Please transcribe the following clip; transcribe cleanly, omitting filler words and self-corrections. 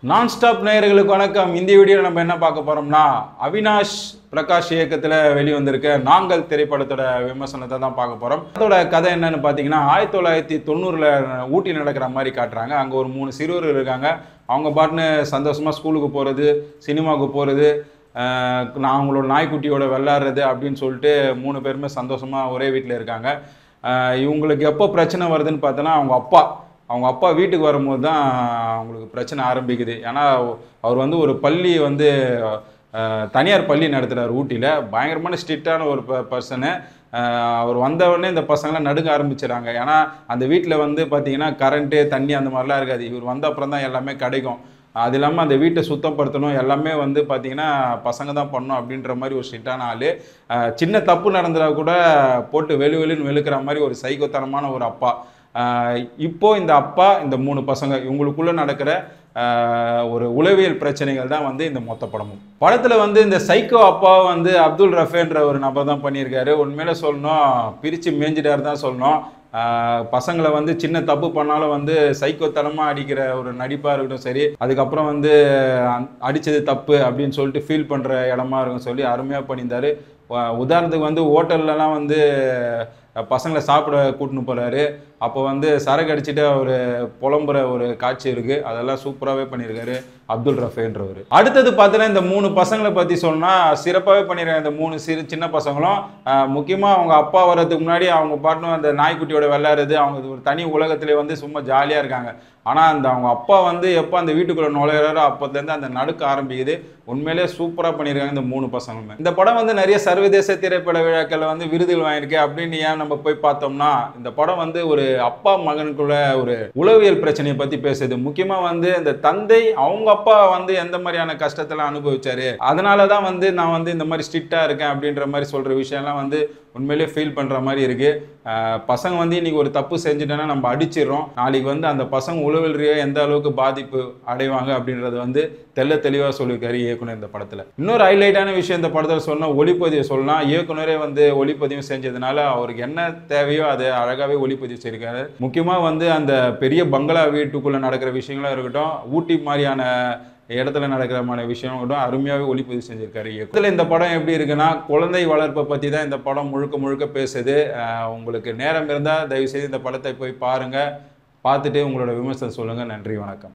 நான்-ஸ்டாப் நேயர்களுக்கு வணக்கம். இந்த வீடியோவில் நம்ம என்ன பார்க்க போறோம்னா, அவினாஷ் பிரகாஷ் இயக்கத்தில் வெளிவந்திருக்க நாங்கள் திரைப்படத்தோட விமர்சனத்தை தான் பார்க்க போறோம். அதோட கதை என்னன்னு பார்த்தீங்கன்னா, 1990ல் ஊட்டியில் நடக்கிற மாதிரி காட்டுறாங்க. அங்கே ஒரு 3 சிறுவர்கள் இருக்காங்க. அவங்க பாட்டுன்னு சந்தோஷமாக ஸ்கூலுக்கு போகிறது, சினிமாவுக்கு போகிறது, நான் அவங்களோட நாய்க்குட்டியோட விளையாடுறது அப்படின்னு சொல்லிட்டு 3 பேருமே சந்தோஷமாக ஒரே வீட்டில் இருக்காங்க. இவங்களுக்கு எப்போ பிரச்சனை வருதுன்னு பார்த்தோன்னா, அவங்க அப்பா வீட்டுக்கு வரும்போது தான் அவங்களுக்கு பிரச்சனை ஆரம்பிக்குது. ஏன்னா அவர் வந்து ஒரு பள்ளி வந்து தனியார் பள்ளி நடத்துகிறார் ஊட்டியில். பயங்கரமான ஸ்ட்ரிக்டான ஒரு பர்சனு. அவர் வந்தவுடனே இந்த பசங்களாம் நடுங்க ஆரம்பிச்சிடறாங்க. ஏன்னா அந்த வீட்டில் வந்து பார்த்தீங்கன்னா கரண்ட்டு, தண்ணி அந்த மாதிரிலாம் இருக்காது. இவர் வந்த அப்புறம் தான் எல்லாமே கிடைக்கும். அது இல்லாமல் அந்த வீட்டை சுத்தப்படுத்தணும், எல்லாமே வந்து பார்த்தீங்கன்னா பசங்க தான் பண்ணணும் அப்படின்ற மாதிரி ஒரு ஸ்ட்ரிக்டான ஆள். சின்ன தப்பு நடந்தால் கூட போட்டு வெளுன்னு வெளுக்கிற மாதிரி ஒரு சைக்கோத்தனமான ஒரு அப்பா. இப்போ இந்த அப்பா, இந்த 3 பசங்க இவங்களுக்குள்ள நடக்கிற ஒரு உளவியல் பிரச்சனைகள் தான் வந்து இந்த மொத்த படமும். படத்துல வந்து இந்த சைக்கோ அப்பாவை வந்து அப்துல் ரஃபேன்ற ஒரு நபர் தான் பண்ணியிருக்காரு. உண்மையில சொல்லணும், பிரிச்சு மேய்ஞ்சிட்டாரு தான் சொல்லணும். பசங்களை வந்து சின்ன தப்பு பண்ணாலும் வந்து சைக்கோத்தனமாக அடிக்கிற ஒரு நடிப்பாக இருக்கட்டும் சரி, அதுக்கப்புறம் வந்து அடித்தது தப்பு அப்படின்னு சொல்லிட்டு ஃபீல் பண்ணுற இடமா இருக்கும் சொல்லி அருமையாக பண்ணியிருந்தாரு. உதாரணத்துக்கு வந்து ஹோட்டல்லலாம் வந்து பசங்களை சாப்பிட கூட்டின்னு போகிறாரு. அப்போ வந்து சரக்கு அடிச்சுட்டு அவர் புலம்புற ஒரு காட்சி இருக்குது. அதெல்லாம் சூப்பராகவே பண்ணியிருக்காரு அப்துல் ரஃபேன்றவர். அடுத்தது பார்த்தீங்கன்னா, இந்த 3 பசங்களை பற்றி சொன்னால் சிறப்பாகவே பண்ணியிருக்காங்க. இந்த 3 சின்ன பசங்களும் முக்கியமாக அவங்க அப்பா வர்றதுக்கு முன்னாடி அவங்க பாட்டுன்னு அந்த நாய்க்குட்டியோட விளையாடுறது, அவங்க ஒரு தனி உலகத்திலே வந்து சும்மா ஜாலியாக இருக்காங்க. ஆனால் அந்த அவங்க அப்பா வந்து எப்போ அந்த வீட்டுக்குள்ளே நுழையிறாரோ அப்போதுலேருந்து அந்த நடுக்க ஆரம்பிக்குது. உண்மையிலே சூப்பராக பண்ணியிருக்காங்க இந்த 3 பசங்களுமே. இந்த படம் வந்து நிறைய சர்வதேச திரைப்பட விழாக்களில் வந்து விருதுகள் வாங்கியிருக்கு. அப்படின்னு ஏன் நம்ம போய் பார்த்தோம்னா, இந்த படம் வந்து ஒரு அப்பா மகனுக்குள்ள ஒரு உளவியல் பிரச்சனையை பற்றி பேசுது. முக்கியமாக வந்து இந்த தந்தை அவங்க அப்பா வந்து எந்த மாதிரியான கஷ்டத்தெல்லாம் அனுபவிச்சாரு, அதனால தான் வந்து நான் வந்து இந்த மாதிரி ஸ்ட்ரிக்டாக இருக்கேன் அப்படின்ற மாதிரி சொல்கிற விஷயம்லாம் வந்து உண்மையிலே ஃபீல் பண்ணுற மாதிரி இருக்குது. பசங்க வந்து இன்றைக்கி ஒரு தப்பு செஞ்சுட்டோன்னா நம்ம அடிச்சிடறோம். நாளைக்கு வந்து அந்த பசங்க உளவியல் ரீதியாக எந்த அளவுக்கு பாதிப்பு அடைவாங்க அப்படின்றது வந்து தெளிவாக சொல்லியிருக்காரு இயக்குனர் இந்த படத்தில். இன்னொரு ஹைலைட்டான விஷயம் இந்த படத்தில் சொன்னால் ஒளிப்பதிவு சொல்லலாம். இயக்குனரே வந்து ஒளிப்பதிவு செஞ்சதுனால அவருக்கு என்ன தேவையோ அதை அழகாகவே ஒளிப்பதிவு செய்திருக்காரு. முக்கியமாக வந்து அந்த பெரிய பங்களா வீட்டுக்குள்ளே நடக்கிற விஷயங்களும் இருக்கட்டும், ஊட்டி மாதிரியான இடத்துல நடக்கிற விஷயம் கூட அருமையாகவே ஒளிப்பதிவு செஞ்சிருக்காரு இயக்குனர். இந்த படம் எப்படி இருக்குன்னா, குழந்தை வளர்ப்பை பற்றி தான் இந்த படம் முழுக்க பேசுது. உங்களுக்கு நேரம் இருந்தால் தயவுசெய்து இந்த படத்தை போய் பாருங்கள். பார்த்துட்டு உங்களோட விமர்சனம் சொல்லுங்கள். நன்றி, வணக்கம்.